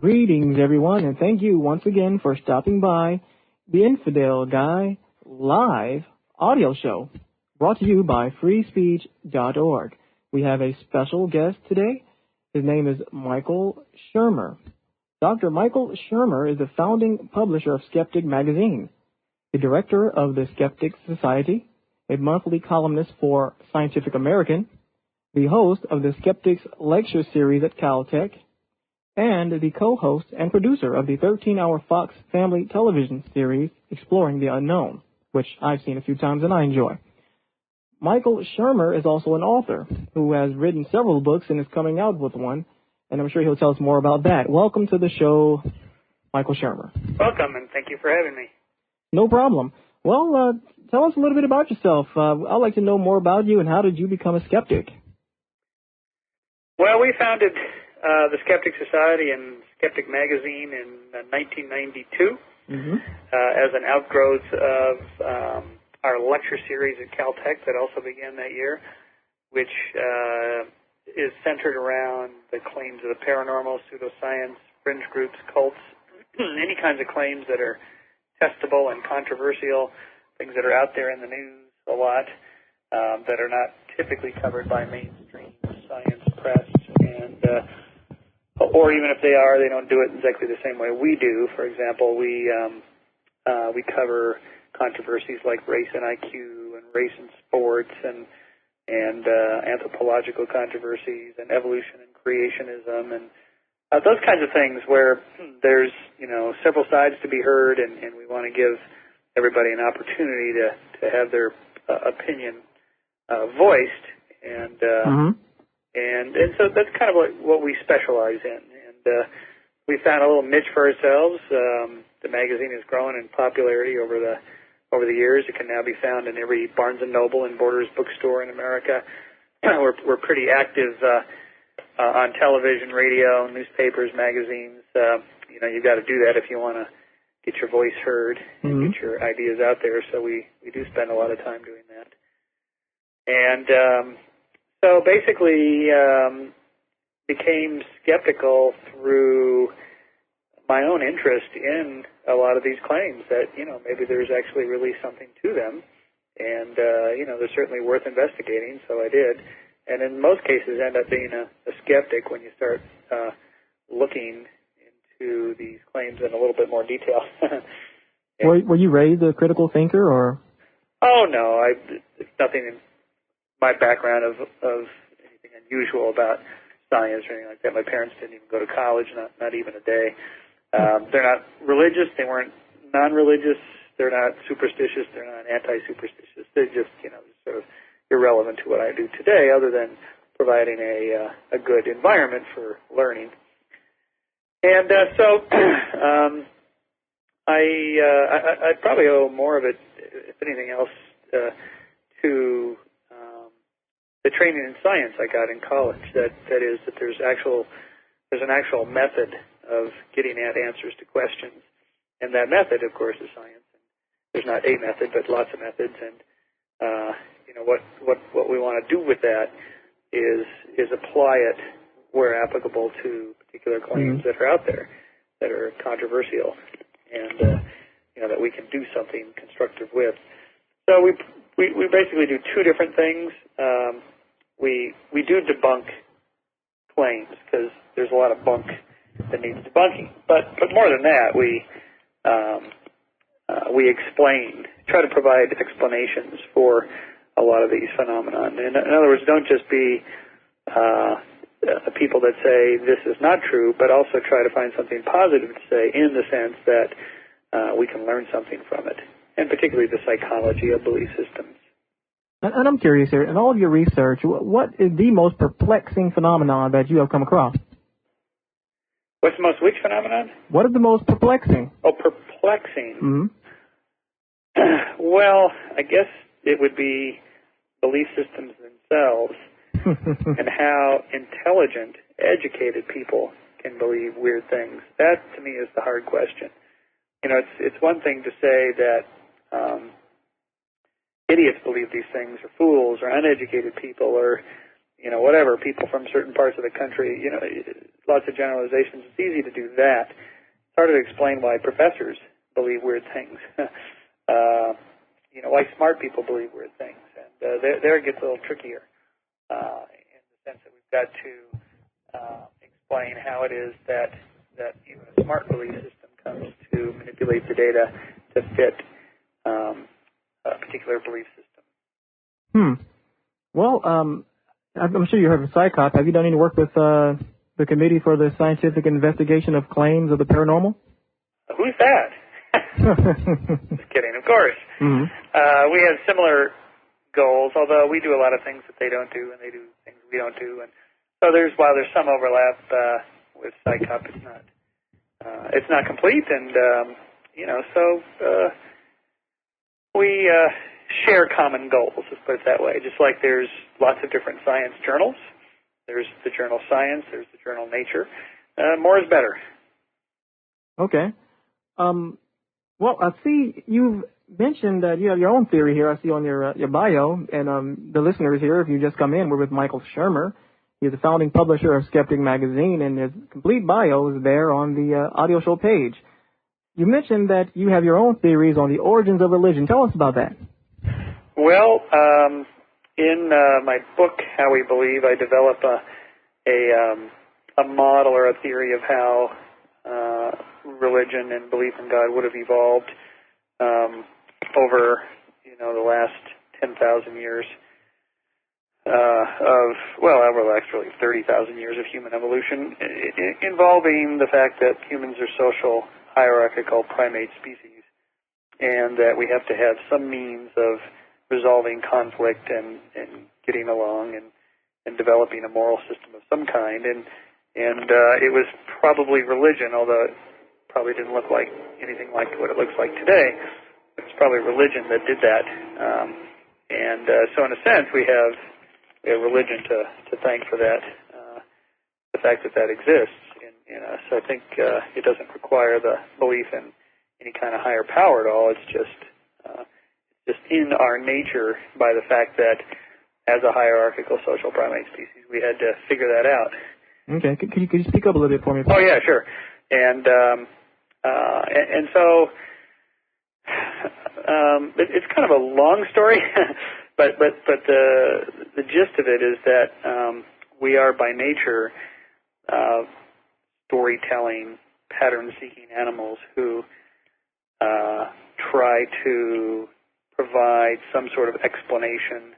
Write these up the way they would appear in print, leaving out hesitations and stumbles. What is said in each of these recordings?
Greetings, everyone, and thank you once again for stopping by the Infidel Guy live audio show, brought to you by freespeech.org. We have a special guest today. His name is Michael Shermer. Dr. Michael Shermer is the founding publisher of Skeptic magazine, the director of the Skeptic Society, a monthly columnist for Scientific American, the host of the Skeptics lecture series at Caltech, and the co-host and producer of the 13-hour Fox Family television series Exploring the Unknown, which I've seen a few times and I enjoy. Michael Shermer is also an author who has written several books and is coming out with one, and I'm sure he'll tell us more about that. Welcome to the show, Michael Shermer. Welcome, and thank you for having me. No problem. Well, tell us a little bit about yourself. I'd like to know more about you, and how did you become a skeptic? Well, we founded the Skeptic Society and Skeptic magazine in 1992 as an outgrowth of our lecture series at Caltech that also began that year, which is centered around the claims of the paranormal, pseudoscience, fringe groups, cults, any kinds of claims that are testable and controversial, things that are out there in the news a lot that are not typically covered by mainstream science press, and or even if they are, they don't do it exactly the same way we do. For example, we cover controversies like race and IQ and race and sports and anthropological controversies and evolution and creationism and those kinds of things where there's several sides to be heard, and we want to give everybody an opportunity to have their opinion voiced, and so that's kind of what we specialize in, and we found a little niche for ourselves. The magazine has grown in popularity over the years. It can now be found in every Barnes and Noble and Borders bookstore in America. We're pretty active on television, radio, newspapers, magazines. You've got to do that if you want to get your voice heard and get your ideas out there. So we do spend a lot of time doing that. And so basically became skeptical through my own interest in a lot of these claims that, maybe there's actually really something to them. And, they're certainly worth investigating, so I did. And in most cases end up being a skeptic when you start looking into these claims in a little bit more detail. Were you raised a critical thinker, or? Oh, no. It's nothing in my background of anything unusual about science or anything like that. My parents didn't even go to college, not even a day. They're not religious. They weren't non-religious. They're not superstitious. They're not anti-superstitious. They're just, sort of irrelevant to what I do today, other than providing a good environment for learning. And so I'd probably owe more of it, if anything else, to the training in science I got in college. That is that there's an actual method of getting at answers to questions, and that method, of course, is science. And there's not a method, but lots of methods, and what we want to do with that is apply it where applicable to particular claims that are out there that are controversial, and that we can do something constructive with. So we basically do two different things. We do debunk claims because there's a lot of bunk that needs debunking. But more than that, we explain, try to provide explanations for a lot of these phenomena. In other words, don't just be people that say this is not true, but also try to find something positive to say in the sense that we can learn something from it, and particularly the psychology of belief systems. And I'm curious here, in all of your research, what is the most perplexing phenomenon that you have come across? What's the most which phenomenon? What is the most perplexing? Oh, perplexing. Well, I guess it would be belief systems themselves and how intelligent, educated people can believe weird things. That, to me, is the hard question. It's one thing to say that idiots believe these things, or fools, or uneducated people, or whatever, people from certain parts of the country, lots of generalizations. It's easy to do that. It's hard to explain why professors believe weird things. Why smart people believe weird things. And there it gets a little trickier in the sense that we've got to explain how it is that even a smart belief system comes to manipulate the data to fit a particular belief system. Well, I'm sure you heard of PsyCop. Have you done any work with the Committee for the Scientific Investigation of Claims of the Paranormal? Who's that? Just kidding, of course. Mm-hmm. We have similar goals, although we do a lot of things that they don't do, and they do things we don't do. And so while there's some overlap with PsyCop, it's not complete, and we share common goals. Let's put it that way. Just like there's lots of different science journals. There's the journal Science. There's the journal Nature. More is better. Okay. Well, I see you've mentioned that you have your own theory here. I see on your bio, and the listeners here, if you just come in, we're with Michael Shermer. He's the founding publisher of Skeptic magazine, and his complete bio is there on the audio show page. You mentioned that you have your own theories on the origins of religion. Tell us about that. Well, in my book, How We Believe, I develop a model or a theory of how religion and belief in God would have evolved over, the last 10,000 years actually 30,000 years of human evolution, involving the fact that humans are social, hierarchical primate species, and that we have to have some means of resolving conflict and getting along and developing a moral system of some kind. And it was probably religion, although it probably didn't look like anything like what it looks like today. It's probably religion that did that. So in a sense, we have religion to thank for that, the fact that exists in us. I think it doesn't require the belief in any kind of higher power at all. It's just in our nature by the fact that as a hierarchical social primate species, we had to figure that out. Okay. Could you speak up a little bit for me, please? Oh, yeah, sure. And so it's kind of a long story, but the gist of it is that we are by nature storytelling, pattern-seeking animals who try to provide some sort of explanation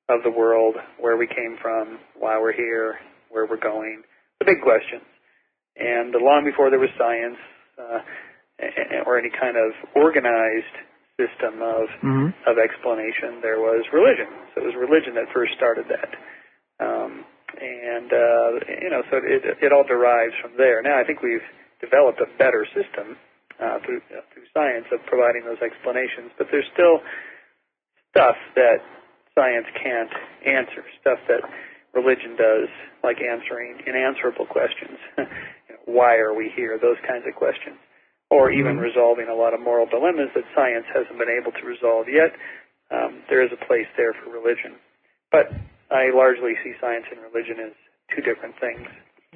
of the world, where we came from, why we're here, where we're going, the big questions. And long before there was science or any kind of organized system of explanation, there was religion. So it was religion that first started that. So it all derives from there. Now I think we've developed a better system through science of providing those explanations, but there's still stuff that science can't answer, stuff that religion does, like answering unanswerable questions. Why are we here? Those kinds of questions. Or even resolving a lot of moral dilemmas that science hasn't been able to resolve yet. There is a place there for religion. But I largely see science and religion as two different things.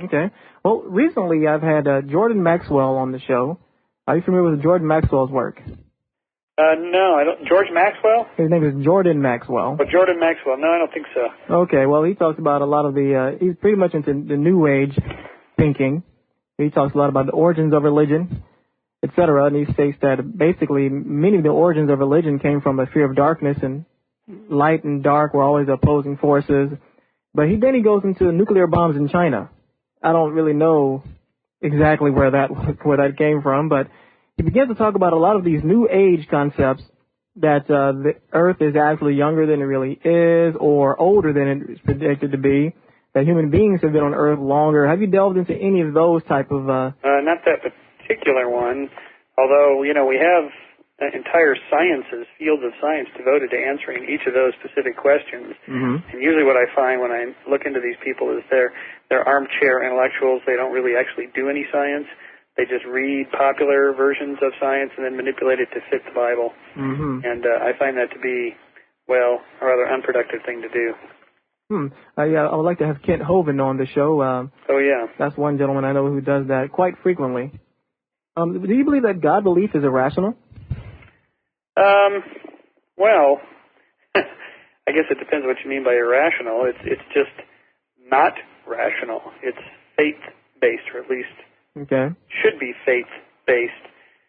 Okay. Well, recently I've had Jordan Maxwell on the show. Are you familiar with Jordan Maxwell's work? No, I don't. George Maxwell? His name is Jordan Maxwell. Oh, Jordan Maxwell. No, I don't think so. Okay, well, he talks about a lot of he's pretty much into the New Age thinking. He talks a lot about the origins of religion, etc., and he states that basically many of the origins of religion came from a fear of darkness, and light and dark were always opposing forces. But then he goes into nuclear bombs in China. I don't really know exactly where that came from, but he begins to talk about a lot of these New Age concepts that the Earth is actually younger than it really is, or older than it is predicted to be, that human beings have been on Earth longer. Have you delved into any of those type of... Not that particular one, although, we have entire sciences, fields of science devoted to answering each of those specific questions. Mm-hmm. And usually what I find when I look into these people is they're armchair intellectuals. They don't really actually do any science. They just read popular versions of science and then manipulate it to fit the Bible. Mm-hmm. And I find that to be, a rather unproductive thing to do. Yeah, I would like to have Kent Hovind on the show. Oh, yeah. That's one gentleman I know who does that quite frequently. Do you believe that God belief is irrational? Well, I guess it depends what you mean by irrational. It's just not rational. It's faith-based, or at least should be faith-based,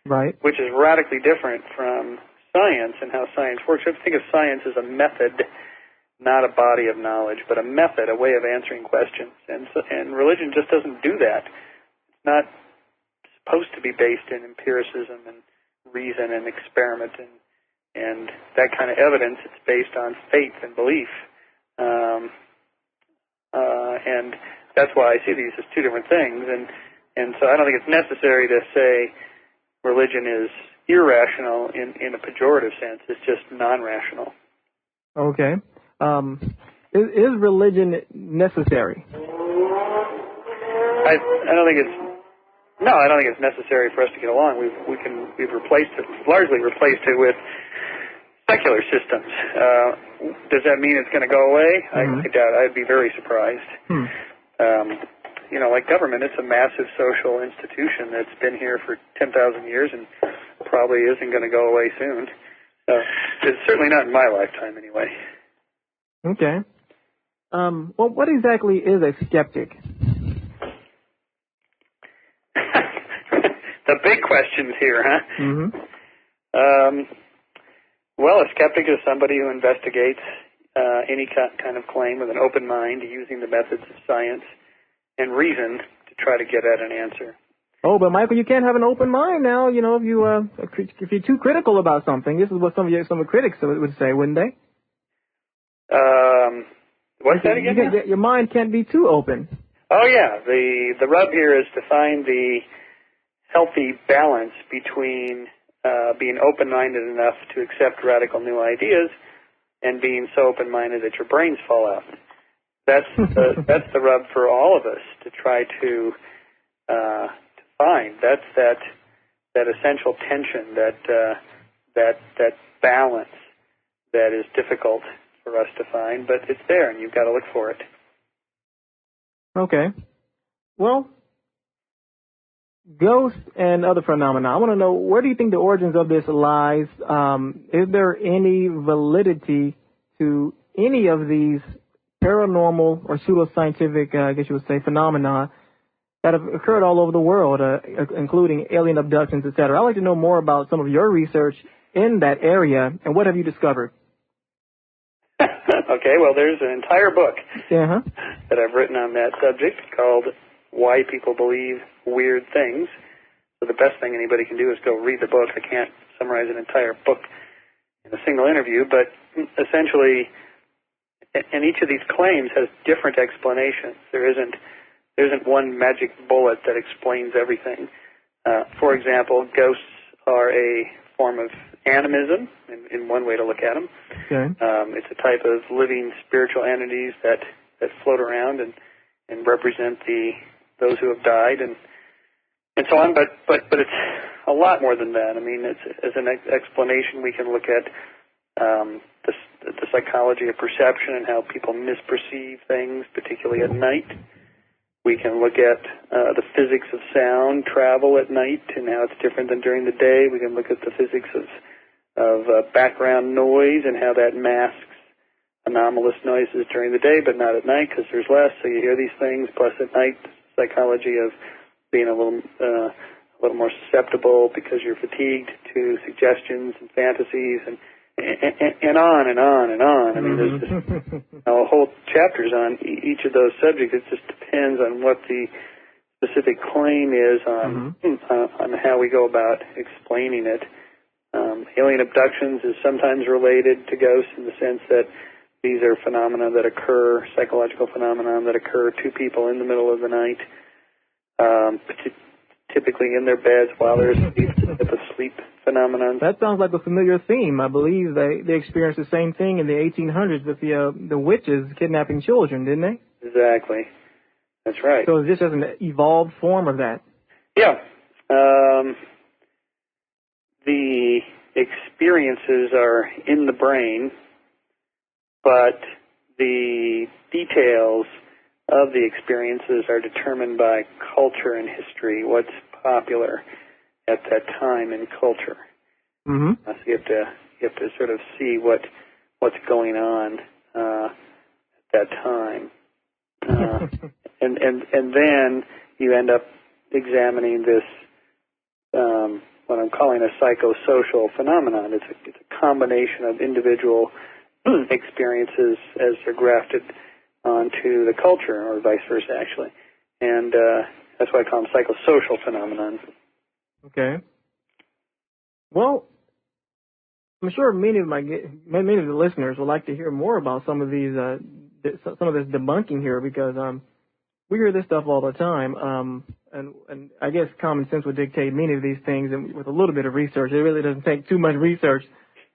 right? Which is radically different from science and how science works. I think of science as a method, not a body of knowledge, but a method, a way of answering questions. And religion just doesn't do that. It's not supposed to be based in empiricism and reason and experiment and that kind of evidence. It's based on faith and belief. And that's why I see these as two different things. And so I don't think it's necessary to say religion is irrational in a pejorative sense. It's just non-rational. Okay. Is religion necessary? I don't think it's. No, I don't think it's necessary for us to get along. We've largely replaced it with secular systems. Does that mean it's going to go away? I doubt. I'd be very surprised. Like government, it's a massive social institution that's been here for 10,000 years and probably isn't going to go away soon. It's certainly not in my lifetime, anyway. Okay. Well, what exactly is a skeptic? The big questions here, huh? Well, a skeptic is somebody who investigates any kind of claim with an open mind, using the methods of science and reason to try to get at an answer. Oh, but Michael, you can't have an open mind now. You know, if you're too critical about something, this is what some of the critics would say, wouldn't they? What's that again? Your mind can't be too open. Oh yeah, the rub here is to find the healthy balance between being open-minded enough to accept radical new ideas and being so open-minded that your brains fall out. That's the rub for all of us to try to find. That's that essential tension, that balance that is difficult for us to find, but it's there, and you've got to look for it. Okay. Well, ghosts and other phenomena. I want to know, where do you think the origins of this lies? Is there any validity to any of these paranormal or pseudoscientific, I guess you would say, phenomena that have occurred all over the world, including alien abductions, etc.? I'd like to know more about some of your research in that area, and what have you discovered? Okay, well, there's an entire book that I've written on that subject called Why People Believe Weird Things. So the best thing anybody can do is go read the book. I can't summarize an entire book in a single interview, but essentially, and each of these claims has different explanations. There isn't one magic bullet that explains everything. For example, ghosts are a form of animism, in one way to look at them. Okay. It's a type of living spiritual entities that float around and represent those who have died and so on. But it's a lot more than that. I mean, as an explanation, we can look at the psychology of perception and how people misperceive things, particularly at night. We can look at the physics of sound travel at night and how it's different than during the day. We can look at the physics of background noise and how that masks anomalous noises during the day, but not at night because there's less, so you hear these things. Plus at night, psychology of being a little more susceptible because you're fatigued to suggestions and fantasies and on and on and on. I mean, there's just whole chapters on each of those subjects. It just depends on what the specific claim is on how we go about explaining it. Alien abductions is sometimes related to ghosts in the sense that these are phenomena that occur, psychological phenomena that occur to people in the middle of the night, typically in their beds while they're asleep, the sleep phenomenon. That sounds like a familiar theme. I believe they experienced the same thing in the 1800s with the witches kidnapping children, didn't they? Exactly. That's right. So is this just an evolved form of that? Yeah. The experiences are in the brain, but the details of the experiences are determined by culture and history, what's popular at that time in culture. Mm-hmm. So you have to sort of see what's going on at that time, and then you end up examining this what I'm calling a psychosocial phenomenon. It's a combination of individual experiences as they're grafted onto the culture, or vice versa, actually. And that's why I call them psychosocial phenomenon. Okay. Well, I'm sure many of the listeners would like to hear more about some of these some of this debunking here, because we hear this stuff all the time, and I guess common sense would dictate many of these things, and with a little bit of research, it really doesn't take too much research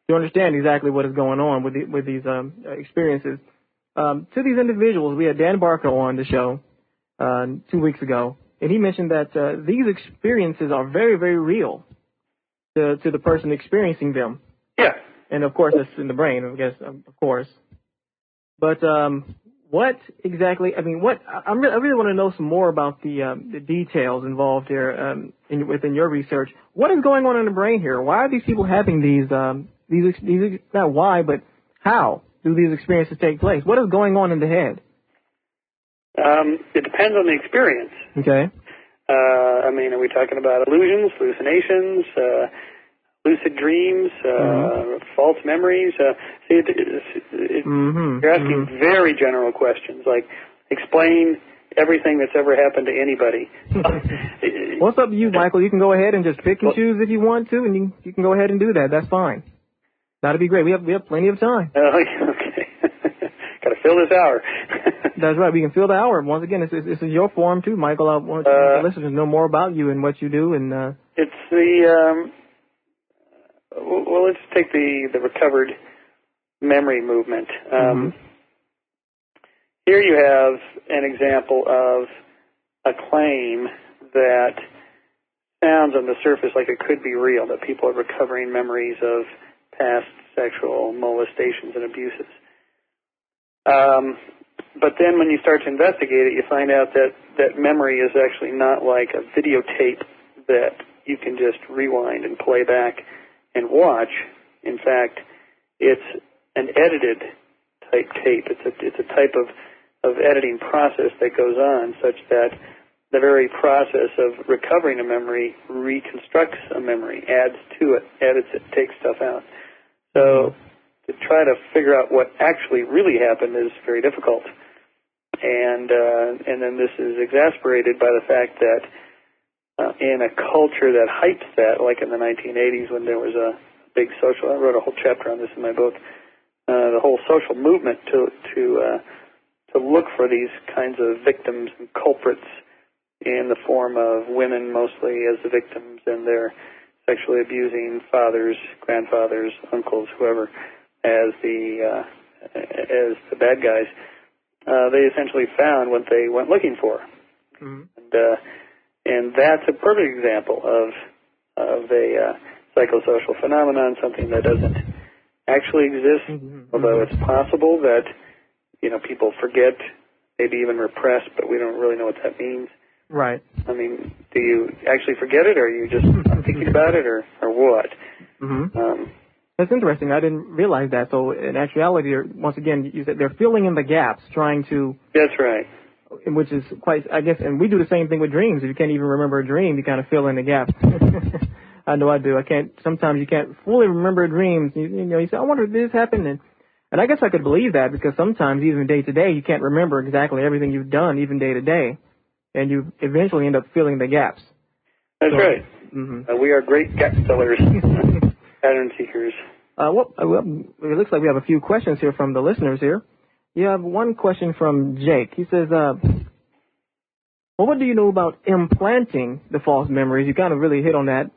to understand exactly what is going on with these experiences. To these individuals, we had Dan Barker on the show 2 weeks ago, and he mentioned that these experiences are very, very real to the person experiencing them. Yeah. And of course, it's in the brain, I guess, of course. But what exactly? I mean, I really want to know some more about the details involved here within your research. What is going on in the brain here? Why are these people having these not why, but how do these experiences take place? What is going on in the head? It depends on the experience. Okay. I mean, are we talking about illusions, hallucinations, lucid dreams, false memories? You're asking very general questions, like explain everything that's ever happened to anybody. What's up to you, Michael? You can go ahead and just pick and choose if you want to, and you can go ahead and do that. That's fine. That'd be great. We have plenty of time. Okay. Got to fill this hour. That's right. We can fill the hour. Once again, this is your forum too, Michael. I want the listeners to know more about you and what you do. And it's the well, let's take the recovered memory movement. Here you have an example of a claim that sounds on the surface like it could be real, that people are recovering memories of past sexual molestations and abuses. But then when you start to investigate it, you find out that memory is actually not like a videotape that you can just rewind and play back and watch. In fact, it's an edited type tape. It's a type of editing process that goes on such that the very process of recovering a memory reconstructs a memory, adds to it, edits it, takes stuff out. So to try to figure out what actually really happened is very difficult. And then this is exacerbated by the fact that in a culture that hypes that, like in the 1980s when there was a big social, I wrote a whole chapter on this in my book, the whole social movement to look for these kinds of victims and culprits in the form of women mostly as the victims and their sexually abusing fathers, grandfathers, uncles, whoever, as the bad guys. They essentially found what they went looking for, and that's a perfect example of a psychosocial phenomenon, something that doesn't actually exist, although it's possible that people forget, maybe even repress, but we don't really know what that means. Right. I mean, do you actually forget it, or are you just not thinking about it, or what? That's interesting. I didn't realize that. So in actuality, once again, you said they're filling in the gaps, trying to... That's right. Which is quite, I guess, and we do the same thing with dreams. If you can't even remember a dream, you kind of fill in the gaps. I know I do. Sometimes you can't fully remember dreams. You say, I wonder if this happened. And I guess I could believe that, because sometimes, even day to day, you can't remember exactly everything you've done, even day to day. And you eventually end up filling the gaps. That's right. We are great gap fillers, pattern seekers. Well, it looks like we have a few questions here from the listeners here. You have one question from Jake. He says, well, what do you know about implanting the false memories? You kind of really hit on that.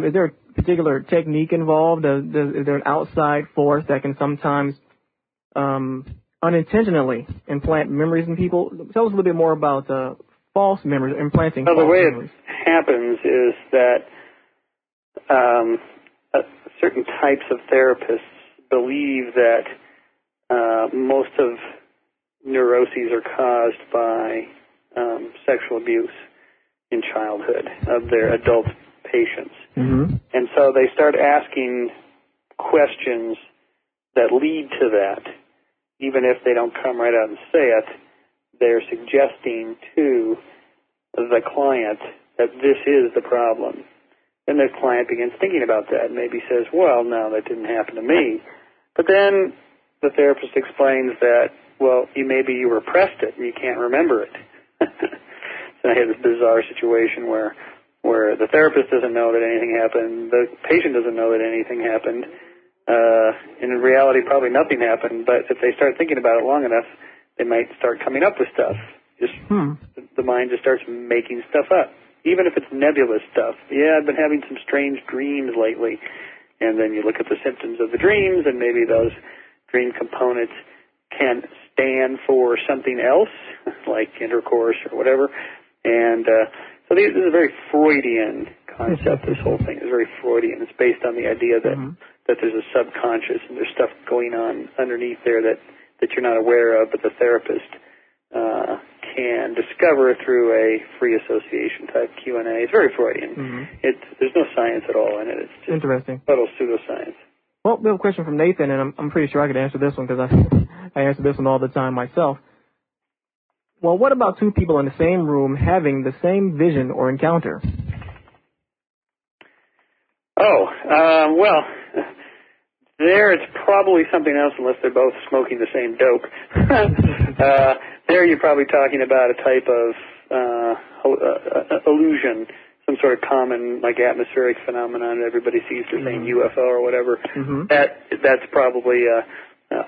Is there a particular technique involved? Is there an outside force that can sometimes unintentionally implant memories in people? Tell us a little bit more about false memories, implanting false memories. The way it happens is that certain types of therapists believe that most of neuroses are caused by sexual abuse in childhood of their adult patients. Mm-hmm. And so they start asking questions that lead to that. Even if they don't come right out and say it, they're suggesting to the client that this is the problem. Then the client begins thinking about that and maybe says, well, no, that didn't happen to me. But then the therapist explains that, well, maybe you repressed it and you can't remember it. So I had this bizarre situation where the therapist doesn't know that anything happened, the patient doesn't know that anything happened. And in reality, probably nothing happened, but if they start thinking about it long enough, they might start coming up with stuff. The mind just starts making stuff up, even if it's nebulous stuff. Yeah, I've been having some strange dreams lately. And then you look at the symptoms of the dreams, and maybe those dream components can stand for something else, like intercourse or whatever. And so this is a very Freudian concept, this whole thing is very Freudian. It's based on the idea that, that there's a subconscious and there's stuff going on underneath there that you're not aware of, but the therapist can discover through a free association type Q&A. It's very Freudian. There's no science at all in it. It's just interesting. Total pseudoscience. Well, we have a question from Nathan, and I'm pretty sure I could answer this one because I answer this one all the time myself. Well, what about two people in the same room having the same vision or encounter? Well, there it's probably something else unless they're both smoking the same dope. There you're probably talking about a type of illusion, some sort of common, like, atmospheric phenomenon. Everybody sees the same UFO or whatever. That's probably a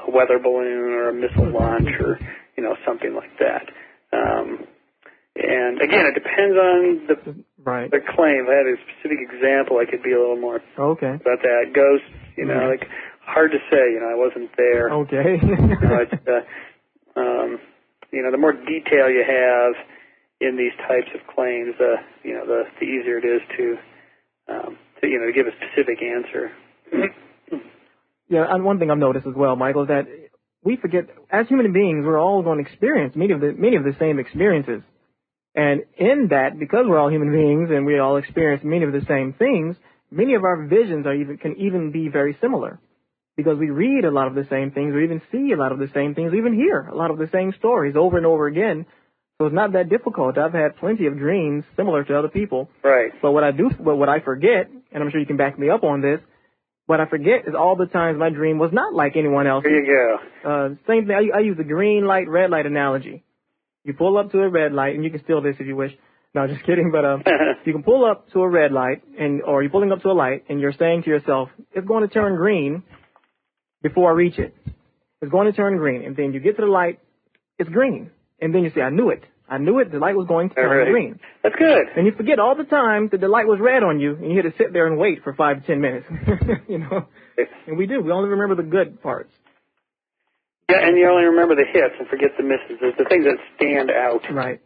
weather balloon or a missile launch or, something like that. And again, it depends on the claim. If I had a specific example, I could be a little more about that. Ghosts, like, hard to say. I wasn't there. The more detail you have in these types of claims, the easier it is to give a specific answer. Yeah, and one thing I've noticed as well, Michael, is that we forget, as human beings, we're all going to experience many of the same experiences. And in that, because we're all human beings and we all experience many of the same things, many of our visions can even be very similar. Because we read a lot of the same things, or even see a lot of the same things, or even hear a lot of the same stories over and over again. So it's not that difficult. I've had plenty of dreams similar to other people. Right. But what I forget, and I'm sure you can back me up on this, what I forget is all the times my dream was not like anyone else's. There you go. Same thing. I use the green light, red light analogy. You pull up to a red light, and you can steal this if you wish. No, just kidding. But you can pull up to a red light, or you're pulling up to a light, and you're saying to yourself, it's going to turn green before I reach it. It's going to turn green. And then you get to the light, it's green. And then you say, I knew it. The light was going to turn green. That's good. And you forget all the time that the light was red on you, and you had to sit there and wait for 5 to 10 minutes. And we do. We only remember the good parts. Yeah, and you only remember the hits and forget the misses. The things that stand out. Right.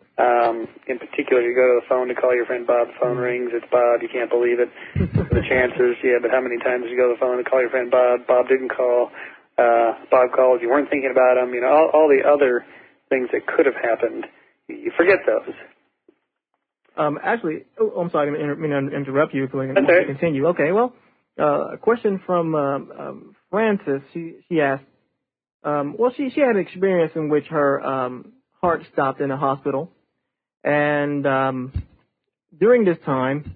In particular, you go to the phone to call your friend Bob. The phone rings. It's Bob. You can't believe it. The chances, but how many times you go to the phone to call your friend Bob? Bob didn't call. Bob called. You weren't thinking about him. All the other things that could have happened. You forget those. Actually, I'm sorry, I didn't mean to interrupt you. So I can continue. Okay, well, a question from Frances. She asked, she had an experience in which her heart stopped in a hospital. And during this time,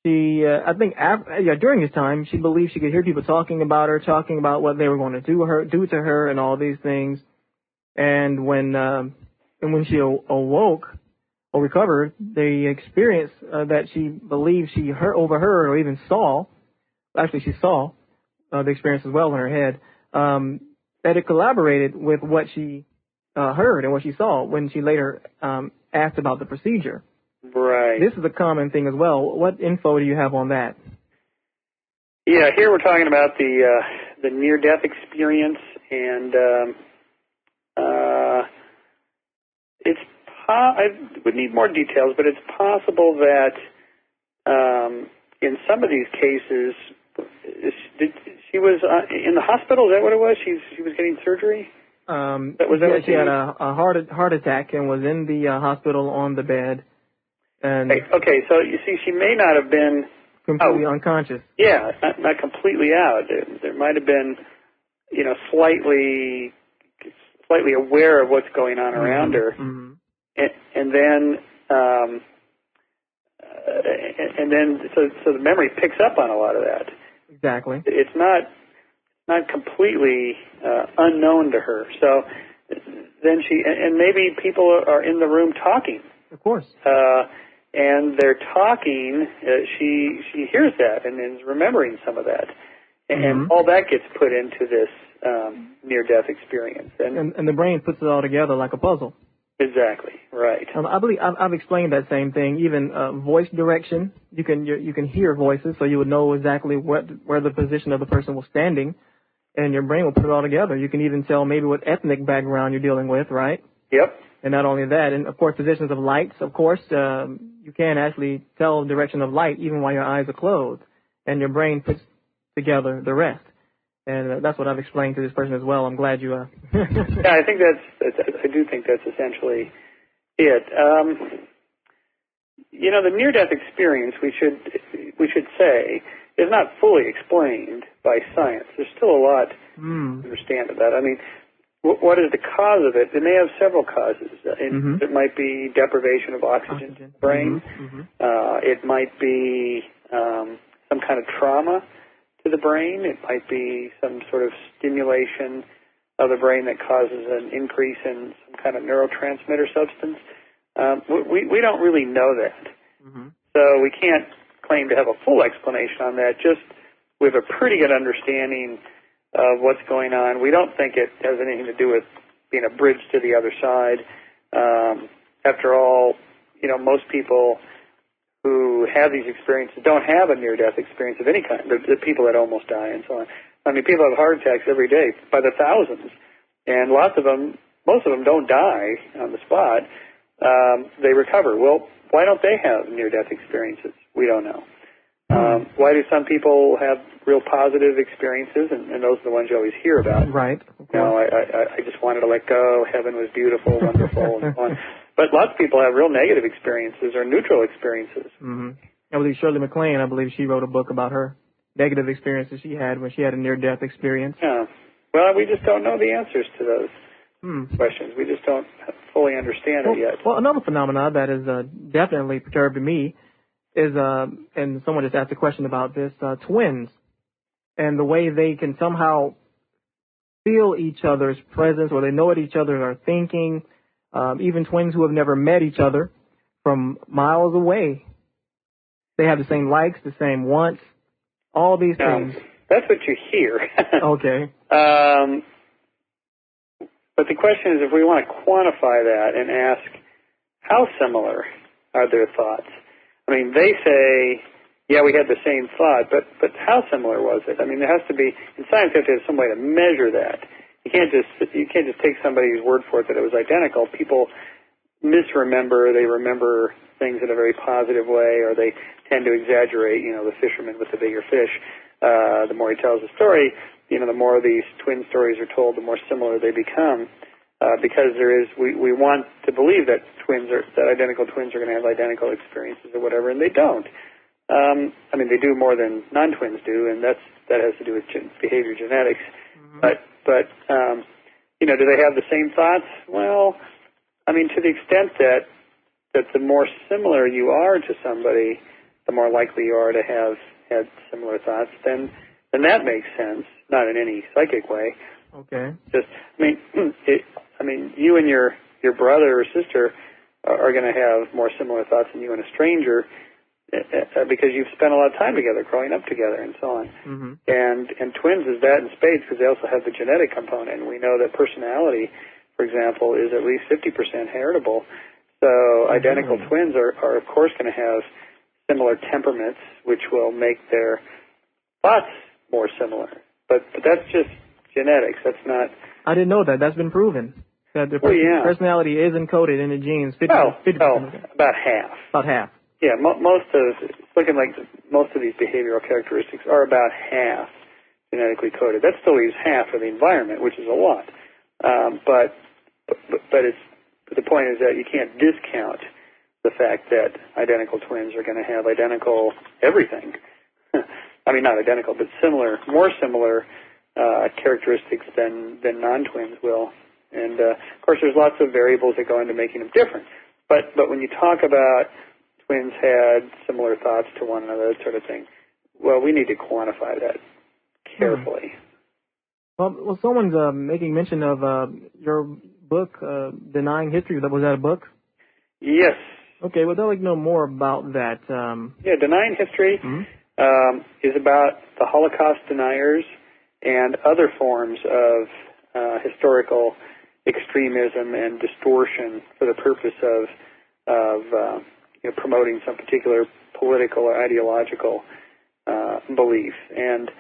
during this time, she believed she could hear people talking about her, talking about what they were going to do to her and all these things. And when she awoke or recovered, the experience that she believed she overheard or even saw, actually she saw the experience as well in her head, that it collaborated with what she heard and what she saw when she later asked about the procedure. Right. This is a common thing as well. What info do you have on that? Yeah, here we're talking about the near-death experience, and I would need more details, but it's possible that in some of these cases, she was in the hospital. Is that what it was? She was getting surgery? She had a heart attack and was in the hospital on the bed. And okay, so you see, she may not have been completely unconscious. Yeah, not completely out. There might have been, slightly aware of what's going on around her, and then so the memory picks up on a lot of that. Exactly. It's not completely unknown to her. So then and maybe people are in the room talking. Of course. And they're talking. She hears that and is remembering some of that, and all that gets put into this near-death experience. And the brain puts it all together like a puzzle. Exactly right. I believe I've explained that same thing. Even voice direction, you can hear voices, so you would know exactly where the position of the person was standing, and your brain will put it all together. You can even tell maybe what ethnic background you're dealing with, right? Yep. And not only that, and of course positions of lights. Of course, you can actually tell direction of light even while your eyes are closed, and your brain puts together the rest. And that's what I've explained to this person as well. I'm glad you. Yeah, I think I do think that's essentially it. The near-death experience, we should say, is not fully explained by science. There's still a lot to understand about it. I mean, what is the cause of it? It may have several causes. It might be deprivation of oxygen in the brain. It might be some kind of trauma to the brain. It might be some sort of stimulation of the brain that causes an increase in some kind of neurotransmitter substance. We don't really know that. So we can't claim to have a full explanation on that. Just we have a pretty good understanding of what's going on. We don't think it has anything to do with being a bridge to the other side. After all, most people who have these experiences don't have a near-death experience of any kind. The people that almost die and so on. I mean, people have heart attacks every day by the thousands, and most of them don't die on the spot. They recover. Well, why don't they have near-death experiences? We don't know. Why do some people have real positive experiences, and those are the ones you always hear about? Right. I just wanted to let go. Heaven was beautiful, wonderful, and so on. But lots of people have real negative experiences or neutral experiences. I believe Shirley MacLaine, she wrote a book about her negative experiences she had when she had a near-death experience. Yeah. Well, we just don't know the answers to those questions. We just don't fully understand it yet. Well, another phenomenon that has definitely perturbed me is, and someone just asked a question about this, twins, and the way they can somehow feel each other's presence, or they know what each other are thinking, even twins who have never met each other from miles away. They have the same likes, the same wants, all these things. That's what you hear. Okay. But the question is, if we want to quantify that and ask, how similar are their thoughts? I mean, they say, yeah, we had the same thought, but how similar was it? I mean, there has to be, in science, you have to have some way to measure that. You can't just take somebody's word for it that it was identical. People misremember. They remember things in a very positive way, or they tend to exaggerate. The fisherman with the bigger fish. The more he tells a story, the more these twin stories are told, the more similar they become. Because we want to believe that identical twins are going to have identical experiences or whatever, and they don't. I mean, they do more than non-twins do, and that has to do with behavior genetics. But do they have the same thoughts? Well, I mean, to the extent that the more similar you are to somebody, the more likely you are to have had similar thoughts, then that makes sense. Not in any psychic way. Okay. Just, I mean, you and your brother or sister are going to have more similar thoughts than you and a stranger, because you've spent a lot of time together, growing up together, and so on. And twins is that in spades, because they also have the genetic component. And we know that personality, for example, is at least 50% heritable. So identical twins are of course going to have similar temperaments, which will make their thoughts more similar. But that's just genetics. That's not. I didn't know that. That's been proven. That the personality is encoded in the genes. 50%. About half. About half. Yeah, it's looking like most of these behavioral characteristics are about half genetically coded. That still leaves half for the environment, which is a lot. But the point is that you can't discount the fact that identical twins are going to have identical everything. I mean, not identical, but similar, more similar characteristics than non-twins will. And, of course, there's lots of variables that go into making them different. But when you talk about twins had similar thoughts to one another, that sort of thing, well, we need to quantify that carefully. Well, someone's making mention of your book, Denying History. Was that a book? Yes. Okay, well, I'd like to know more about that. Yeah, Denying History is about the Holocaust deniers and other forms of historical extremism and distortion for the purpose of promoting some particular political or ideological belief. And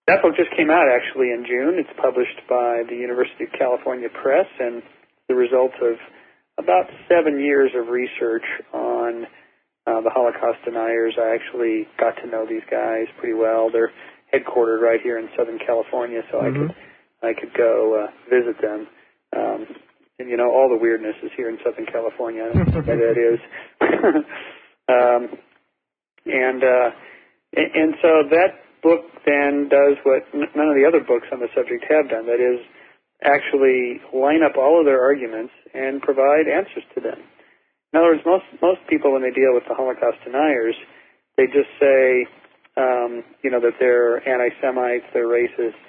that book just came out actually in June. It's published by the University of California Press, and the result of about 7 years of research on the Holocaust deniers. I actually got to know these guys pretty well. They're headquartered right here in Southern California, so I could go visit them. And you know, all the weirdness is here in Southern California. I don't know why that is. And so that book then does what none of the other books on the subject have done. That is, actually line up all of their arguments and provide answers to them. In other words, most people, when they deal with the Holocaust deniers, they just say, that they're anti-Semites, they're racists,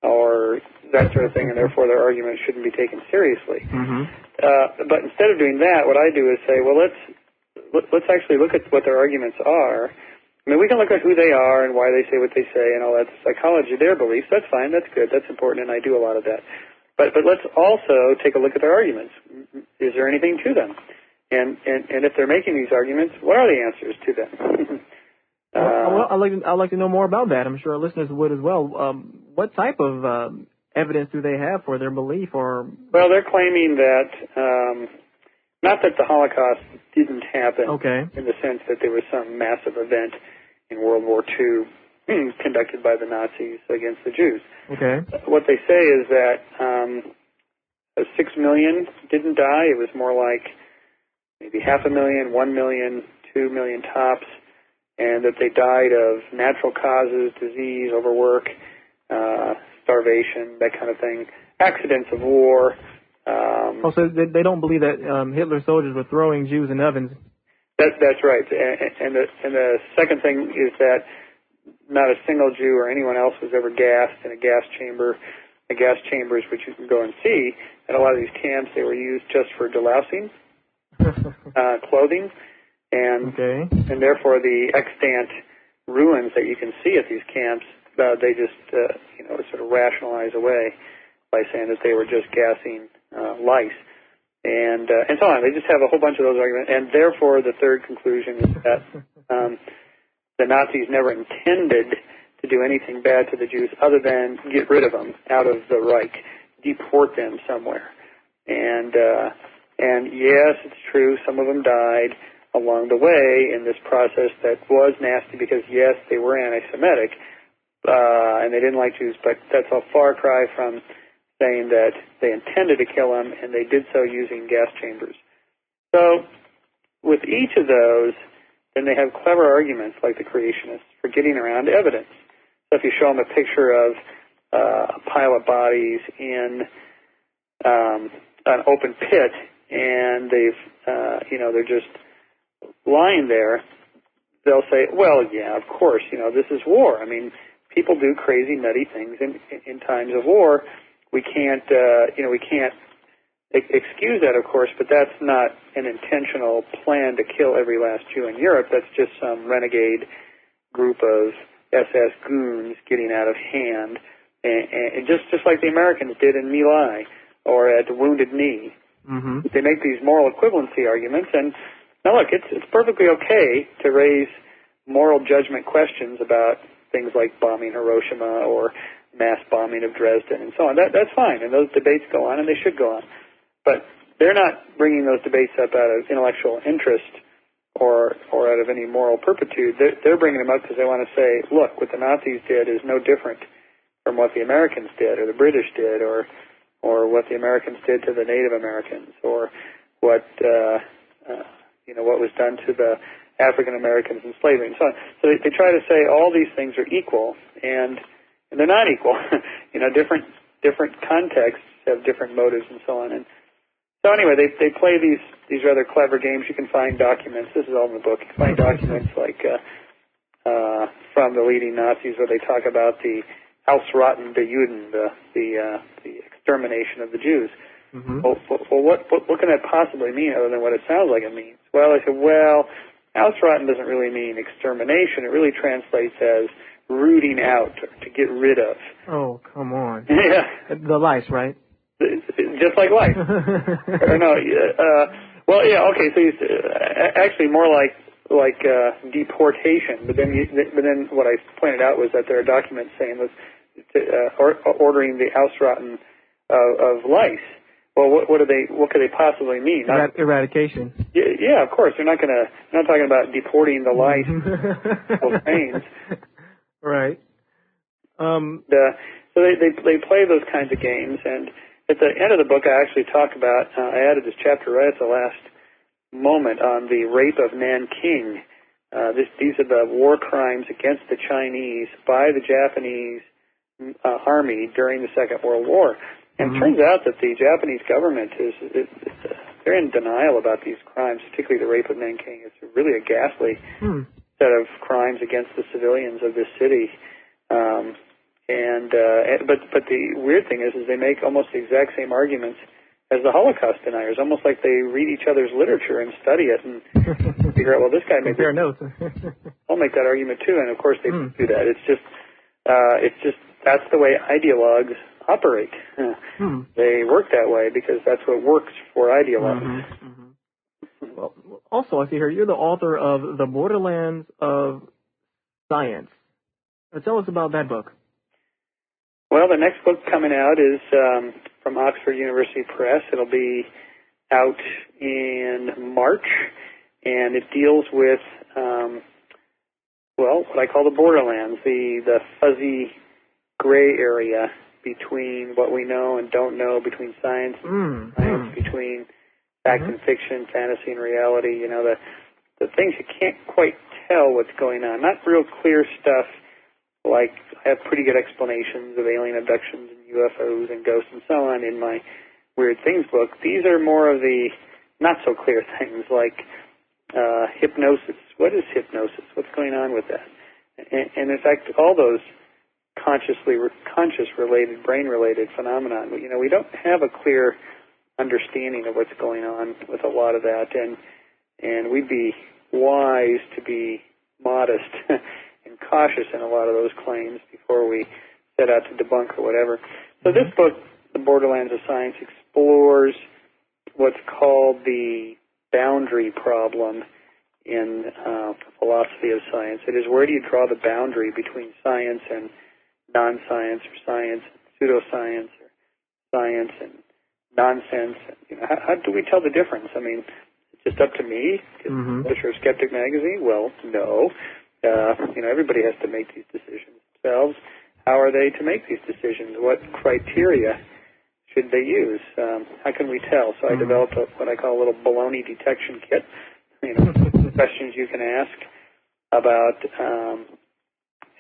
or that sort of thing, and therefore their arguments shouldn't be taken seriously. But instead of doing that, what I do is say, well, let's actually look at what their arguments are. I mean, we can look at who they are and why they say what they say and all that psychology, their beliefs. That's fine. That's good. That's important, and I do a lot of that. But let's also take a look at their arguments. Is there anything to them? And if they're making these arguments, what are the answers to them? Well, I'd like to know more about that. I'm sure our listeners would as well. What type of evidence do they have for their belief? Or well, they're claiming that not that the Holocaust didn't happen in the sense that there was some massive event in World War II conducted by the Nazis against the Jews. What they say is that 6 million didn't die. It was more like maybe 500,000, 1 million, 2 million tops, and that they died of natural causes, disease, overwork, starvation, that kind of thing, accidents of war. So they don't believe that Hitler's soldiers were throwing Jews in ovens. That's right. And the second thing is that not a single Jew or anyone else was ever gassed in a gas chamber. The gas chambers, which you can go and see, at a lot of these camps, they were used just for delousing clothing, and therefore the extant ruins that you can see at these camps, they just sort of rationalize away by saying that they were just gassing lice and so on. They just have a whole bunch of those arguments, and therefore the third conclusion is that the Nazis never intended to do anything bad to the Jews other than get rid of them out of the Reich, deport them somewhere. And yes, it's true, some of them died along the way in this process that was nasty because, yes, they were anti-Semitic and they didn't like Jews, but that's a far cry from saying that they intended to kill them and they did so using gas chambers. So with each of those, then they have clever arguments like the creationists for getting around evidence. So if you show them a picture of a pile of bodies in an open pit and they've, they're just lying there, they'll say, well, yeah, of course, this is war. I mean, people do crazy, nutty things in times of war. We can't excuse that, of course, but that's not an intentional plan to kill every last Jew in Europe. That's just some renegade group of SS goons getting out of hand, and just like the Americans did in My Lai or at Wounded Knee. They make these moral equivalency arguments, and now look, it's perfectly okay to raise moral judgment questions about things like bombing Hiroshima or mass bombing of Dresden and so on. That's fine, and those debates go on, and they should go on. But they're not bringing those debates up out of intellectual interest or out of any moral turpitude. They're bringing them up because they want to say, look, what the Nazis did is no different from what the Americans did or the British did or or what the Americans did to the Native Americans, or what what was done to the African Americans in slavery, and so on. So they try to say all these things are equal, and they're not equal. Different contexts have different motives and so on. And so anyway, they play these rather clever games. You can find documents. This is all in the book. You can find documents like from the leading Nazis where they talk about the Ausrotten der Juden, the extermination of the Jews. Mm-hmm. Well, what can that possibly mean other than what it sounds like it means? Well, I said, Ausrotten doesn't really mean extermination. It really translates as rooting out, or to get rid of. Oh, come on. Yeah. The lice, right? Just like lice. Or no, okay, so actually more like deportation, but then what I pointed out was that there are documents saying ordering the Ausrotten of lice. Well, what could they possibly mean? Eradication. Yeah, of course. They're not talking about deporting the lice of Spain. Right. So they play those kinds of games, and at the end of the book, I actually talk about. I added this chapter right at the last moment on the rape of Nanking. These are the war crimes against the Chinese by the Japanese army during the Second World War. And it turns out that the Japanese government they're in denial about these crimes, particularly the rape of Nanking. It's really a ghastly set of crimes against the civilians of this city. But the weird thing is they make almost the exact same arguments as the Holocaust deniers, almost like they read each other's literature and study it and figure out, well, this guy made compare notes. I'll make that argument too, and of course they do that. It's just that's the way ideologues operate. They work that way because that's what works for ideologues. Well, also, I see here you're the author of The Borderlands of Science. Tell us about that book. Well, the next book coming out is from Oxford University Press. It'll be out in March, and it deals with, what I call the borderlands, the fuzzy gray area between what we know and don't know, between science and science, between fact and fiction, fantasy and reality, the things you can't quite tell what's going on. Not real clear stuff like I have pretty good explanations of alien abductions and UFOs and ghosts and so on in my Weird Things book. These are more of the not-so-clear things like hypnosis. What is hypnosis? What's going on with that? And in fact, all those conscious-related, brain-related phenomenon, we don't have a clear understanding of what's going on with a lot of that, and we'd be wise to be modest and cautious in a lot of those claims before we set out to debunk or whatever. So this book, The Borderlands of Science, explores what's called the boundary problem in philosophy of science. It is, where do you draw the boundary between science and non-science, or science and pseudoscience, or science and nonsense? How do we tell the difference? I mean, it's just up to me? Publisher of Skeptic magazine? Well, no. Everybody has to make these decisions themselves. How are they to make these decisions? What criteria should they use? How can we tell? So I developed what I call a little baloney detection kit. Questions you can ask about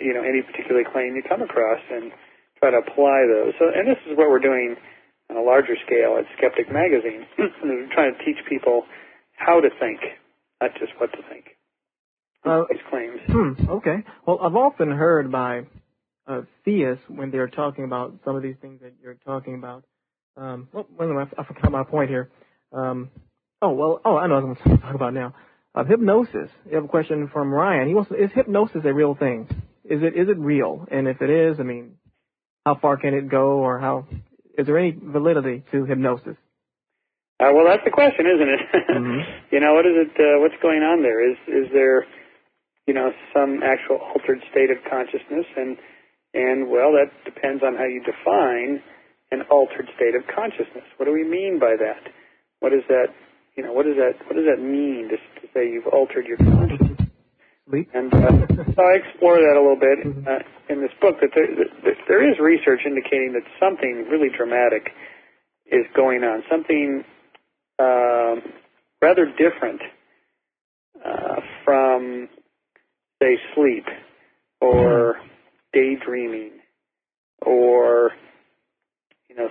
any particular claim you come across, and try to apply those. So, and this is what we're doing on a larger scale at Skeptic magazine. We're trying to teach people how to think, not just what to think. These claims. Okay. Well, I've often heard by theists when they're talking about some of these things that you're talking about. I forgot my point here. I know what I'm going to talk about now. Hypnosis. You have a question from Ryan. He wants to, is hypnosis a real thing? Is it real? And if it is, I mean, how far can it go, or is there any validity to hypnosis? Well, that's the question, isn't it? What is it? What's going on there? Is there, some actual altered state of consciousness? And well, that depends on how you define an altered state of consciousness. What do we mean by that? What is that? What does that mean to say you've altered your consciousness? And so I explore that a little bit in this book. That there is research indicating that something really dramatic is going on, something rather different from, say, sleep or daydreaming or,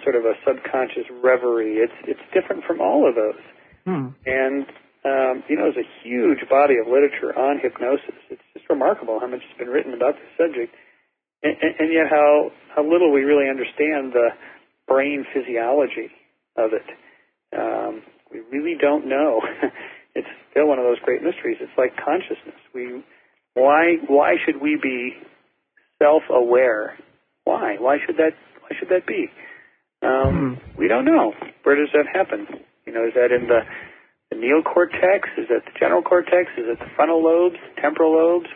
sort of a subconscious reverie. It's different from all of those. And, there's a huge body of literature on hypnosis. It's just remarkable how much has been written about this subject, and yet how little we really understand the brain physiology of it. We really don't know. It's still one of those great mysteries. It's like consciousness. Why should we be self-aware? Why? Why should that be? We don't know. Where does that happen? Is that in the neocortex? Is that the general cortex? Is it the frontal lobes, temporal lobes?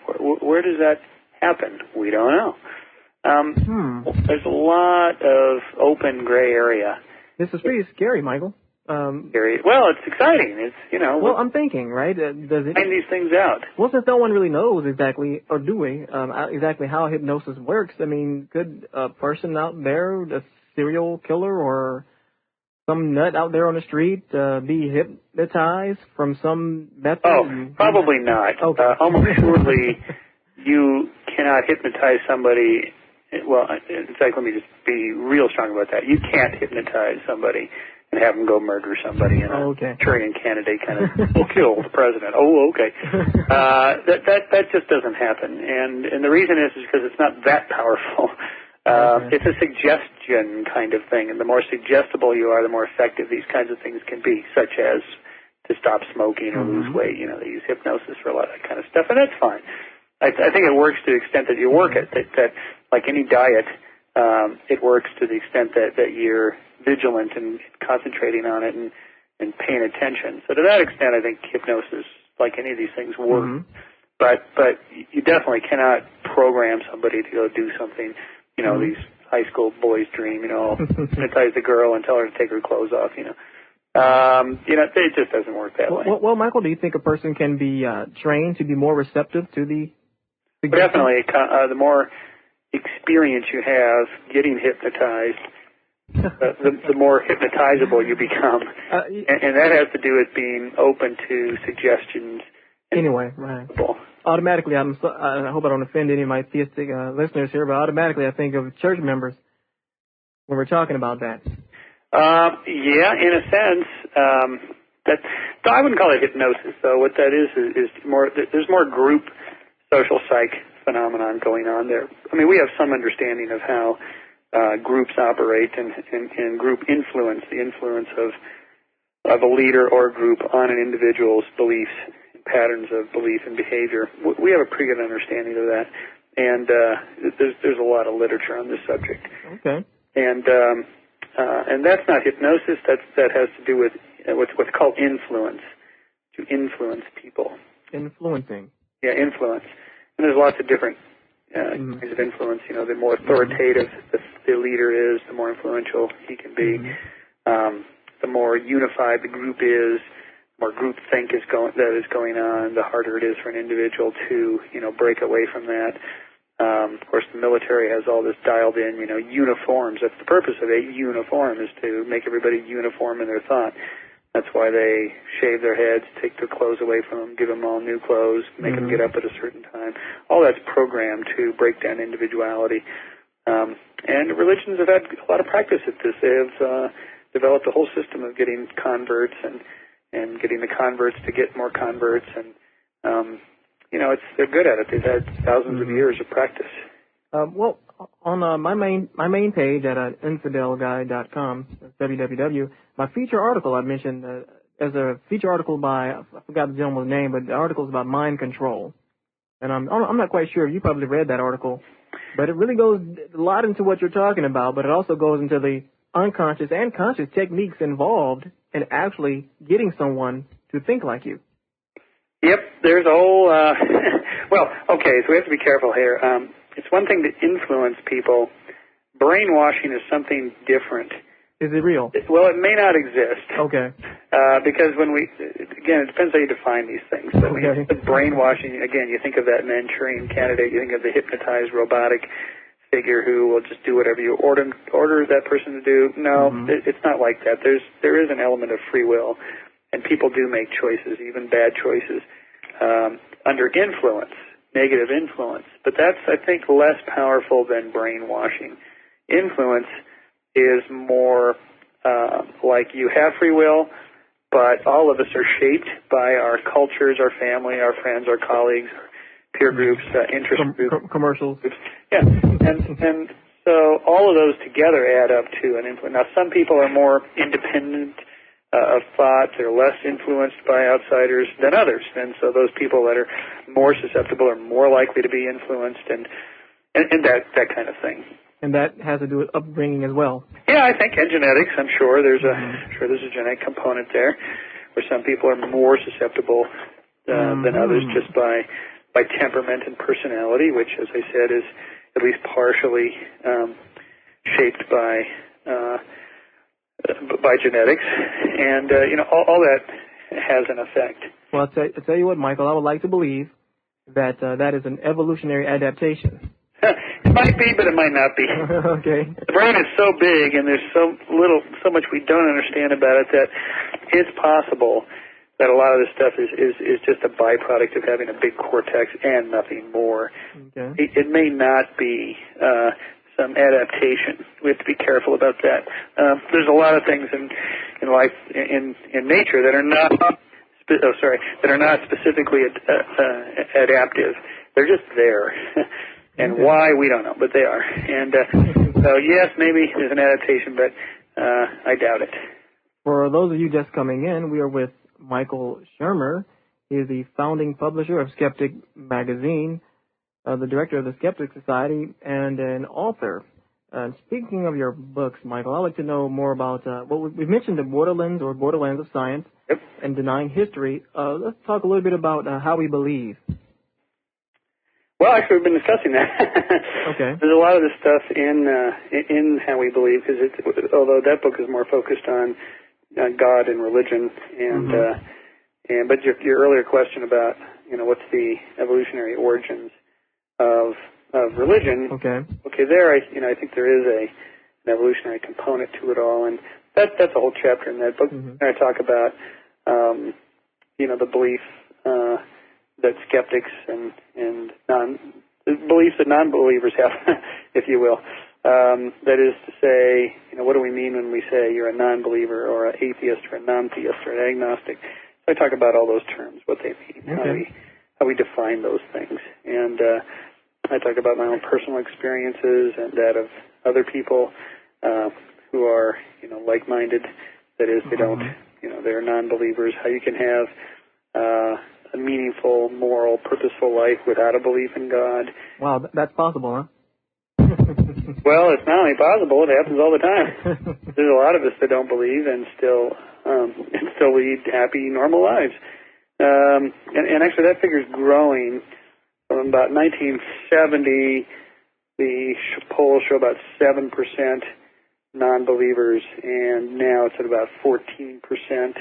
Where does that happen? We don't know. There's a lot of open gray area. This is pretty scary, Michael. Scary. Well, it's exciting. It's Well, I'm thinking, right? Does it find these things out? Well, since no one really knows exactly, or do we, exactly how hypnosis works? I mean, could a person out there, a serial killer or some nut out there on the street, be hypnotized from some method? Oh, probably not. Okay. Almost surely you cannot hypnotize somebody. Well, in fact, let me just be real strong about that. You can't hypnotize somebody and have them go murder somebody in a Manchurian candidate kind of kill the president. Oh, okay. That just doesn't happen, and the reason is because it's not that powerful. It's a suggestion kind of thing, and the more suggestible you are, the more effective these kinds of things can be, such as to stop smoking or lose weight. They use hypnosis for a lot of that kind of stuff, and that's fine. I think it works to the extent that you work it. That like any diet, it works to the extent that you're vigilant and concentrating on it and paying attention. So to that extent, I think hypnosis, like any of these things, work. But you definitely cannot program somebody to go do something. These high school boys dream. Hypnotize the girl and tell her to take her clothes off. It just doesn't work that way. Well, Michael, do you think a person can be trained to be more receptive to the? Definitely. The more experience you have getting hypnotized, the more hypnotizable you become, and that has to do with being open to suggestions. Anyway, right. Automatically, I hope I don't offend any of my theistic listeners here, but automatically I think of church members when we're talking about that. Yeah, in a sense, so I wouldn't call it hypnosis. So what that is more. There's more group social psych phenomenon going on there. I mean, we have some understanding of how groups operate and group influence, the influence of a leader or group on an individual's beliefs, patterns of belief and behavior. We have a pretty good understanding of that, and there's a lot of literature on this subject. Okay. And that's not hypnosis. That has to do with what's called influence, to influence people. Influencing. Yeah, influence. And there's lots of different kinds of influence. The more authoritative the leader is, the more influential he can be. The more unified the group is, the more groupthink is going on, the harder it is for an individual to, break away from that. Of course, the military has all this dialed in, uniforms. That's the purpose of a uniform, is to make everybody uniform in their thought. That's why they shave their heads, take their clothes away from them, give them all new clothes, make them get up at a certain time. All that's programmed to break down individuality. And religions have had a lot of practice at this. They have developed a whole system of getting converts and getting the converts to get more converts. And, they're good at it. They've had thousands of years of practice. Well, on my main page at infidelguy.com, www, my feature article I mentioned, there's a feature article by, I forgot the gentleman's name, but the article is about mind control. And I'm not quite sure. You probably read that article. But it really goes a lot into what you're talking about, but it also goes into the unconscious and conscious techniques involved in actually getting someone to think like you. Yep, there's a whole, well, okay, so we have to be careful here. It's one thing to influence people. Brainwashing is something different. Is it real? Well, it may not exist. Okay. Because again, it depends how you define these things. So when you think of brainwashing, again, you think of that Manchurian candidate, you think of the hypnotized robotic figure who will just do whatever you order that person to do. No, it's not like that. There is an element of free will, and people do make choices, even bad choices, under influence, negative influence. But that's, I think, less powerful than brainwashing. Influence is more like you have free will, but all of us are shaped by our cultures, our family, our friends, our colleagues, our peer groups, interest groups. Commercials. Yeah, and so all of those together add up to an influence. Now, some people are more independent of thought. They're less influenced by outsiders than others. And so those people that are more susceptible are more likely to be influenced and that kind of thing. And that has to do with upbringing as well. Yeah, I think, and genetics. I'm sure there's a genetic component there, where some people are more susceptible than others just by temperament and personality, which, as I said, is at least partially shaped by genetics, and all that has an effect. Well, I'll tell you what, Michael, I would like to believe that that is an evolutionary adaptation. It might be, but it might not be. Okay. The brain is so big, and there's so much we don't understand about it, that it's possible that a lot of this stuff is just a byproduct of having a big cortex and nothing more. Okay. It may not be some adaptation. We have to be careful about that. There's a lot of things in life, in nature, that are not specifically adaptive. They're just there. And why, we don't know, but they are. And so, yes, maybe there's an adaptation, but I doubt it. For those of you just coming in, we are with Michael Shermer. He is the founding publisher of Skeptic Magazine, the director of the Skeptic Society, and an author. Speaking of your books, Michael, I'd like to know more about, we've mentioned the borderlands of science and denying history. Let's talk a little bit about how we believe. Well, actually, we've been discussing that. Okay. There's a lot of this stuff in how we believe, because although that book is more focused on God and religion, but your earlier question about what's the evolutionary origins of religion. Okay, there I think there is an evolutionary component to it all, and that's a whole chapter in that book. I talk about the belief that skeptics and beliefs that non-believers have, if you will. That is to say, what do we mean when we say you're a non-believer or an atheist or a non-theist or an agnostic? So I talk about all those terms, what they mean, how we define those things. And I talk about my own personal experiences and that of other people who are, like-minded. That is, they don't, they're non-believers. How you can have a meaningful, moral, purposeful life without a belief in God. Wow, that's possible, huh? Well, it's not only possible; it happens all the time. There's a lot of us that don't believe and still lead happy, normal lives. And actually, that figure's growing. From about 1970, the polls show about 7% non-believers, and now it's at about 14%.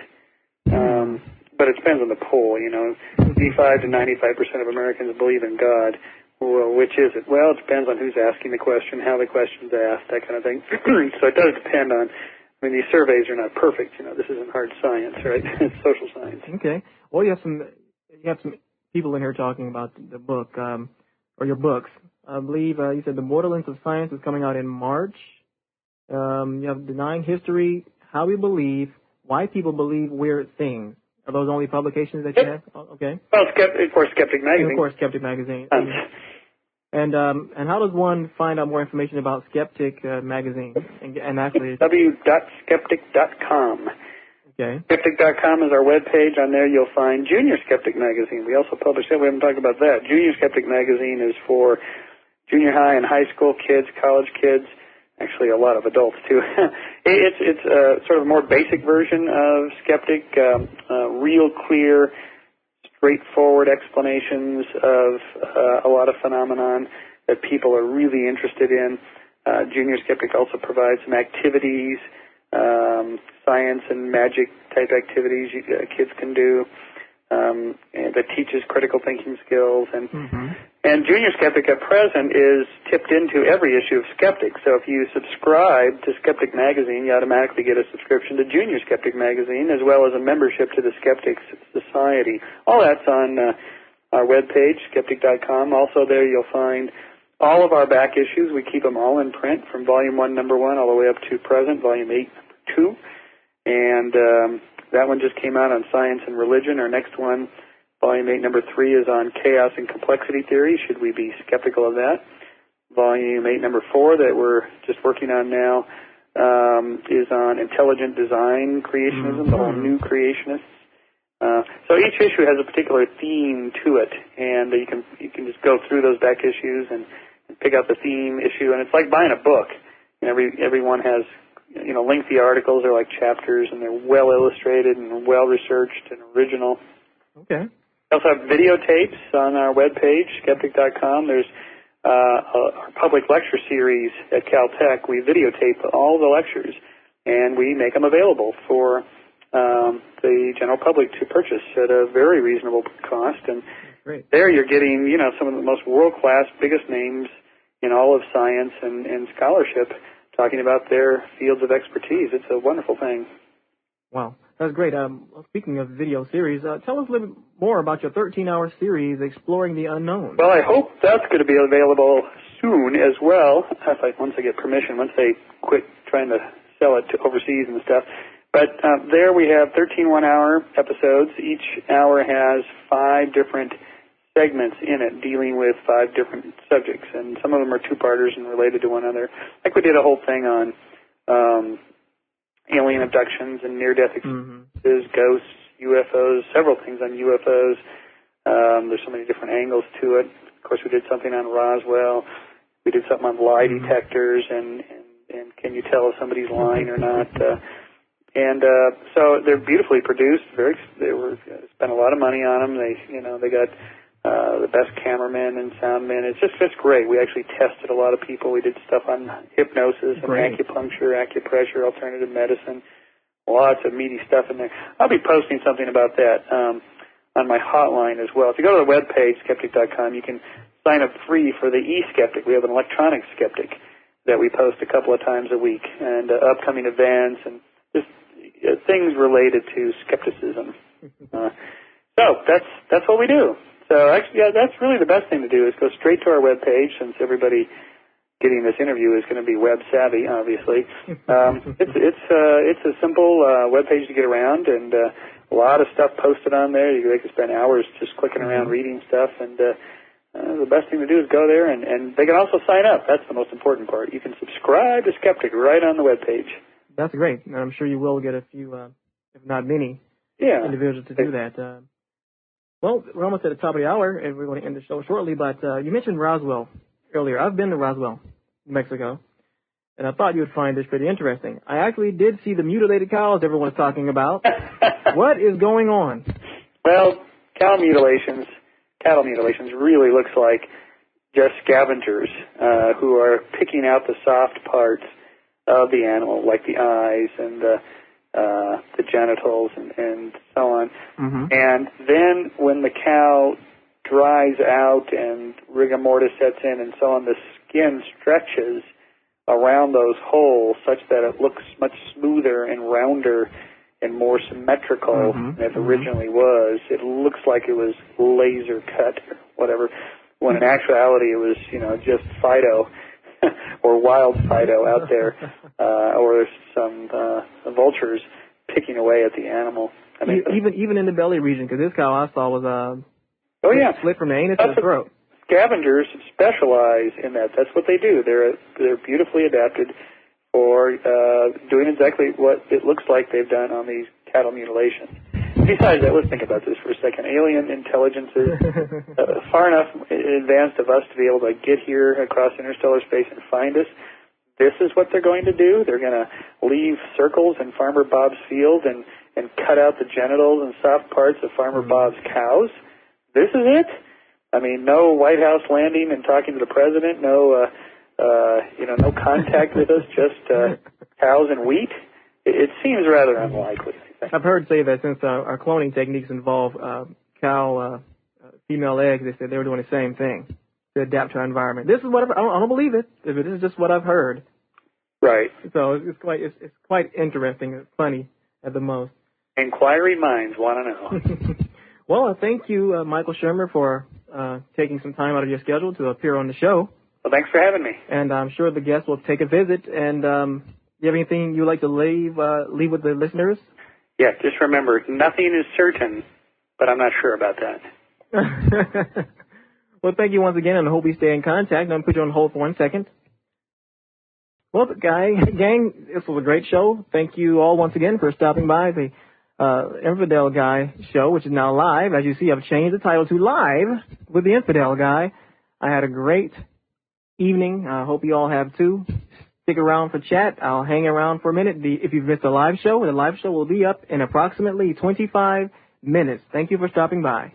But it depends on the poll, 85 to 95% of Americans believe in God. Well, which is it? Well, it depends on who's asking the question, how the question's asked, that kind of thing. So it does depend on, these surveys are not perfect, this isn't hard science, right? It's social science. Okay. Well, you have some people in here talking about the book, or your books. I believe you said The Borderlands of Science is coming out in March. You have Denying History, How We Believe, Why People Believe Weird Things. Are those only publications that you have? Okay. Well, of course, Skeptic Magazine. And of course, Skeptic Magazine. And how does one find out more information about Skeptic Magazine? And actually, www.skeptic.com. Okay. Skeptic.com is our webpage. On there, you'll find Junior Skeptic Magazine. We also publish that. We haven't talked about that. Junior Skeptic Magazine is for junior high and high school kids, college kids. Actually, a lot of adults, too. It's sort of a more basic version of Skeptic, real clear, straightforward explanations of a lot of phenomenon that people are really interested in. Junior Skeptic also provides some activities, science and magic type activities kids can do. and that teaches critical thinking skills. And Junior Skeptic at present is tipped into every issue of Skeptic. So if you subscribe to Skeptic Magazine, you automatically get a subscription to Junior Skeptic Magazine, as well as a membership to the Skeptic Society. All that's on our webpage, skeptic.com. Also there you'll find all of our back issues. We keep them all in print from Volume 1, Number 1, all the way up to present, Volume 8, Number 2. And that one just came out on Science and Religion. Our next one, Volume 8, Number 3, is on Chaos and Complexity Theory. Should we be skeptical of that? Volume 8, Number 4, that we're just working on now, is on Intelligent Design Creationism, the whole new creationists. So each issue has a particular theme to it, and you can just go through those back issues and pick out the theme issue, and it's like buying a book. And every one has, lengthy articles. They're like chapters, and they're well illustrated and well researched and original. Okay. We also have videotapes on our webpage, skeptic.com. There's our public lecture series at Caltech. We videotape all the lectures, and we make them available for the general public to purchase at a very reasonable cost. And there you're getting, some of the most world-class, biggest names in all of science and scholarship talking about their fields of expertise. It's a wonderful thing. Wow, that's great. Speaking of video series, tell us a little bit more about your 13-hour series, Exploring the Unknown. Well, I hope that's going to be available soon as well, once I get permission, once they quit trying to sell it to overseas and stuff. But there we have 13 one-hour episodes. Each hour has 5 different segments in it dealing with 5 different subjects, and some of them are two-parters and related to one another. Like we did a whole thing on alien abductions and near-death experiences, ghosts, UFOs, several things on UFOs. There's so many different angles to it. Of course, we did something on Roswell. We did something on lie detectors and can you tell if somebody's lying or not. So they're beautifully produced. They spent a lot of money on them. They got the best cameramen and soundmen. It's just great. We actually tested a lot of people. We did stuff on hypnosis and acupuncture, acupressure, alternative medicine. Lots of meaty stuff in there. I'll be posting something about that on my hotline as well. If you go to the webpage, skeptic.com, you can sign up free for the e-Skeptic. We have an electronic Skeptic that we post a couple of times a week, and upcoming events and just things related to skepticism. So that's what we do. So actually, that's really the best thing to do is go straight to our webpage, since everybody getting this interview is going to be web savvy, obviously. It's a simple webpage to get around, and a lot of stuff posted on there. They can spend hours just clicking around reading stuff, and the best thing to do is go there, and they can also sign up. That's the most important part. You can subscribe to Skeptic right on the webpage. That's great, and I'm sure you will get a few, if not many, individuals to do that. Well, we're almost at the top of the hour, and we're going to end the show shortly, but you mentioned Roswell earlier. I've been to Roswell, New Mexico, and I thought you would find this pretty interesting. I actually did see the mutilated cows everyone's talking about. What is going on? Well, cattle mutilations really looks like just scavengers who are picking out the soft parts of the animal, like the eyes and the genitals and so on. And then when the cow dries out and rigor mortis sets in and so on, the skin stretches around those holes such that it looks much smoother and rounder and more symmetrical than it originally was. It looks like it was laser cut or whatever, when in actuality it was, just Fido or wild Fido out there, or some vultures picking away at the animal. I mean, even in the belly region, because this cow I saw was slit from the anus to the throat. Scavengers specialize in that. That's what they do. They're beautifully adapted for doing exactly what it looks like they've done on these cattle mutilations. Besides that, let's think about this for a second. Alien intelligences far enough advanced of us to be able to get here across interstellar space and find us. This is what they're going to do. They're going to leave circles in Farmer Bob's field and cut out the genitals and soft parts of Farmer Bob's cows. This is it? I mean, no White House landing and talking to the president, no contact with us, just cows and wheat. It seems rather unlikely. I've heard say that since our cloning techniques involve cow female eggs, they said they were doing the same thing to adapt to our environment. This is what I don't believe it. If it is just what I've heard. Right. So it's quite interesting. It's funny at the most. Inquiry minds want to know. Well, thank you, Michael Shermer, for taking some time out of your schedule to appear on the show. Well, thanks for having me. And I'm sure the guests will take a visit. And do you have anything you'd like to leave with the listeners? Yeah, just remember, nothing is certain, but I'm not sure about that. Well, thank you once again, and I hope we stay in contact. I'm going to put you on hold for 1 second. Well, gang, this was a great show. Thank you all once again for stopping by the Infidel Guy show, which is now live. As you see, I've changed the title to Live with the Infidel Guy. I had a great evening. I hope you all have too. Stick around for chat. I'll hang around for a minute. If you've missed the live show will be up in approximately 25 minutes. Thank you for stopping by.